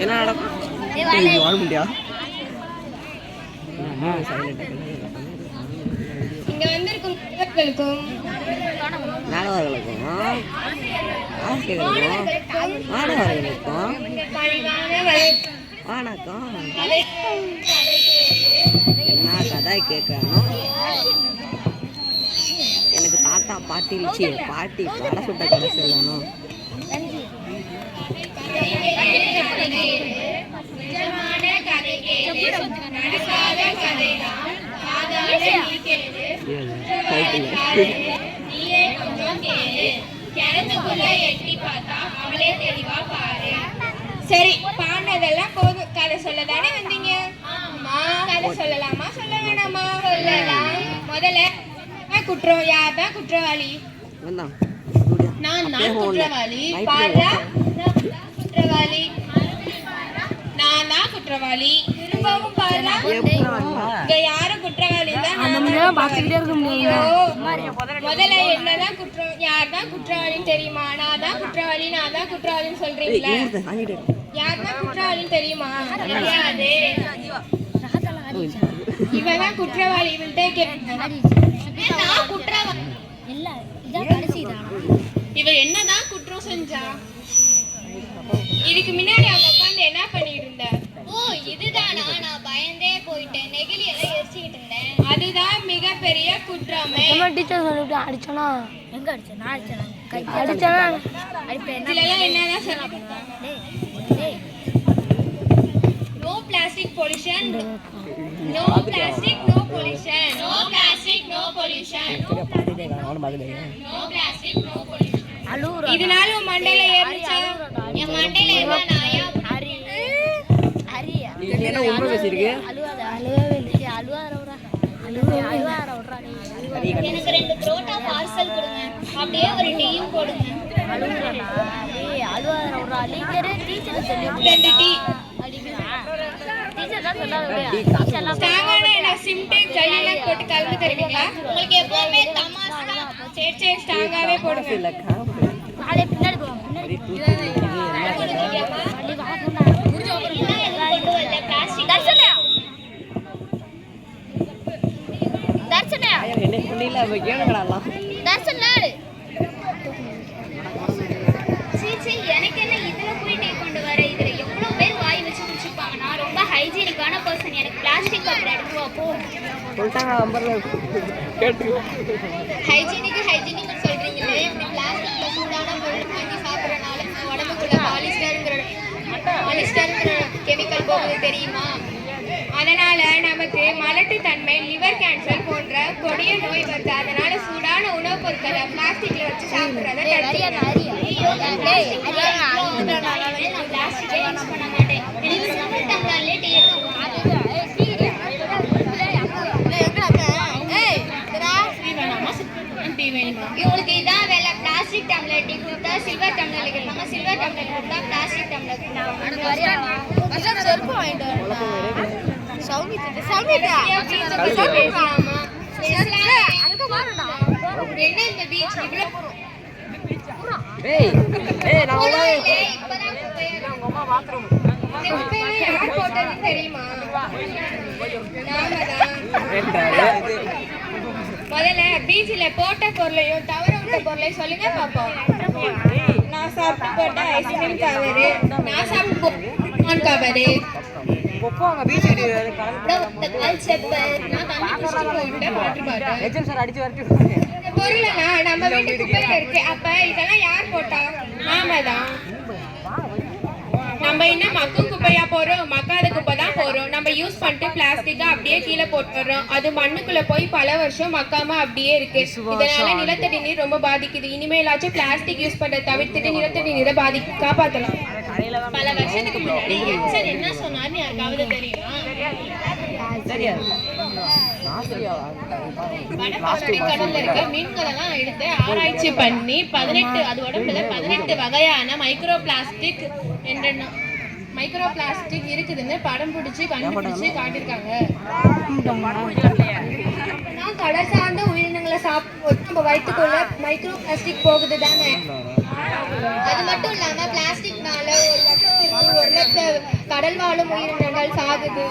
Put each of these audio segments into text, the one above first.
என்ன நடக்கும்? வாழ முடியா? இங்க வந்திருக்கும் மாணவர்களுக்கும் மாணவர்களுக்கும் வணக்கம். என்ன கதை கேட்கணும்? எனக்கு தாத்தா பாட்டி பாட்டி பாட சுட்ட கதை சொல்லணும். சரி, பாடினதெல்லாம் போதும். கதை சொல்ல தானே வந்தீங்க? கதை சொல்லலாமா சொல்ல வேணாமா? சொல்லலாம். முதல்ல குற்றம், யார் தான் குற்றவாளி? நான் குற்றவாளி. குற்றவாளி நான் தான் குற்றவாளி. திரும்பவும் பாருங்க, இங்க யாரும் குற்றவாளி தான். முதல்ல என்னதான் குற்றம், யார் தான் குற்றவாளின்னு தெரியுமா? நான் தான் குற்றவாளி, நான் தான் குற்றவாளின்னு சொல்றீங்களா? யார் தான் குற்றவாளின்னு தெரியுமா? தெரியாது. இவதான் குற்றவாளி. இவள்கிட்ட கேட்டேன், இவ என்னதான் குற்றம் செஞ்சா? இதுக்கு முன்னாடி அவங்க உட்காந்து என்ன பண்ணிட்டு இருந்த? ஓ, இதுதானா? நான் பயந்தே போயிட்டேன். நெகிழி எல்லாம் எரிச்சிட்டு இருந்தேன். அதுதான் மிகப்பெரிய குற்றமே. டீச்சர் சொல்லிட்டு அடிச்சனா? எங்க அடிச்ச? நான் அடிச்சனா? அடிச்சனா? இதெல்லாம் என்னதான் சொல்றாங்க? No plastic pollution. No plastic, no pollution. No plastic, no pollution. No plastic, no pollution. இதனால உன் மண்டையில ஏறிச்சா? என் மண்டையில ஏறா நாயா? என்ன உண்மை பேசிருக்கு? எனக்கு 2 புரோட்டா பார்சல் கொடுங்க. அப்படியே ஒரு டீயும் போடுங்க. 2 டீ. ஸ்ட்ராங்கான சிம்டேக் ஜெல்லாம் போட்டு கலந்து தருவீங்களா? உங்களுக்கு எப்பவுமே தமாஷா. சரி ஸ்ட்ராங்காவே போடுங்க. எனக்கு என்ன இதுல போய் டீ கொண்டு வர? இதுல எவ்வளவு பேர் வாய் வச்சு குடிச்சிருப்பாங்க. நான் ரொம்ப ஹைஜீனிக்கான பர்சன். எனக்கு பிளாஸ்டிக் கப் எடுத்து வா போ. ஹைஜீனிக் சொல்றீங்களே, இந்த பிளாஸ்டிக்ல சூடான பொருள் வாங்கி சாப்பிடறனால உடம்புக்குள்ள பாலிஸ்டர்ங்கிற கெமிக்கல் போகுது தெரியுமா? அதனால நமக்கு மலட்டுத்தன்மை, லிவர் கேன்சர் போன்ற கொடிய நோய் வருது. அதனால சூடான உணவுப் பொருட்களை பிளாஸ்டிக்ல வச்சு சாப்பிடுறத இவங்களுக்கு இதான் வேலை. பிளாஸ்டிக் டம்ளர் டீ கொடுத்தா சில்வர் டம்ளர் கேட்பாங்க, சில்வர் டம்ளர் கொடுத்தா பிளாஸ்டிக் டம்ளர் என்ன இந்த பீச் இவ்வளவு தெரியுமா? முதல்ல பீச்சில் போட்ட பொருளையும் தவற விட்ட பொருளையும் சொல்லுங்க பாப்போம். நான் சாப்பிட்டு போட்ட ஐஸ்கிரீம் கவரு, நான் சாப்பிட்டு போட்ட கவரு, பொருளெல்லாம் நம்ம வீட்டு குப்பையில இருக்கு. அப்ப இதெல்லாம் யார் போட்டா? நாம தான். நம்ம என்ன மக்கும் குப்பையா போறோம்? மக்காத குப்பை தான் போறோம். நம்ம யூஸ் பண்ணிட்டு பிளாஸ்டிக்கா அப்படியே கீழே போட்டுறோம். அது மண்ணுக்குள்ள போய் பல வருஷம் மக்காம அப்படியே இருக்கு. இதனால நிலத்தடி நீர் ரொம்ப பாதிக்குது. இனிமேலாச்சும் பிளாஸ்டிக் யூஸ் பண்றதை தவிர்த்துட்டு நிலத்தடி நீரை காப்பாற்றலாம். பல வருஷத்துக்கு முன்னாடி என்சர் என்ன சொன்னார்னு யாருக்காவது தெரியுமா? கடல்ல இருக்க மீன்கள் எல்லாம் எடுத்து ஆராய்ச்சி பண்ணி 18 அது உடம்புல 18 வகையான மைக்ரோ பிளாஸ்டிக் இருக்குதுன்னு படம் பிடிச்சி கண்டுபிடிச்சு காட்டியிருக்காங்க. கடல் சார்ந்த உயிரினங்களை சாப்பிடும்போது நம்ம வயிற்றுக்குள்ள மைக்ரோ பிளாஸ்டிக் போகுது தானே. அது மட்டும் இல்லாம பிளாஸ்டிக்னால 1 லட்சம் கடல் வாழும் உயிரினங்கள் சாகுது.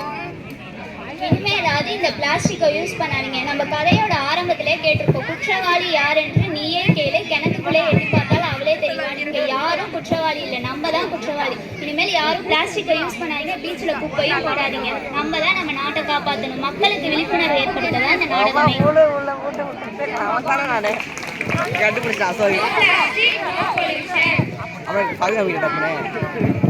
இனிமேலாவது இந்த பிளாஸ்டிக்கை யூஸ் பண்ணாதீங்க. நம்ம கதையோட ஆரம்பத்திலே கேட்டிருக்கோம், குற்றவாளி யார் என்று நீயே கேளு, கிணத்துக்குள்ளே எட்டி பார்த்தால் அவளே தெரிவா. நீங்க யாரும் குற்றவாளி இல்லை, நம்ம தான் குற்றவாளி. இனிமேல் யாரும் பிளாஸ்டிக்கை யூஸ் பண்ணாதீங்க, பீச்சில் குப்பையும் போடாதீங்க. நம்ம தான் நம்ம நாட்டை காப்பாற்றணும். மக்களுக்கு விழிப்புணர்வு ஏற்படுத்ததான் இந்த நாடகமே. கண்டுபிடிச்சா சாரி அவன்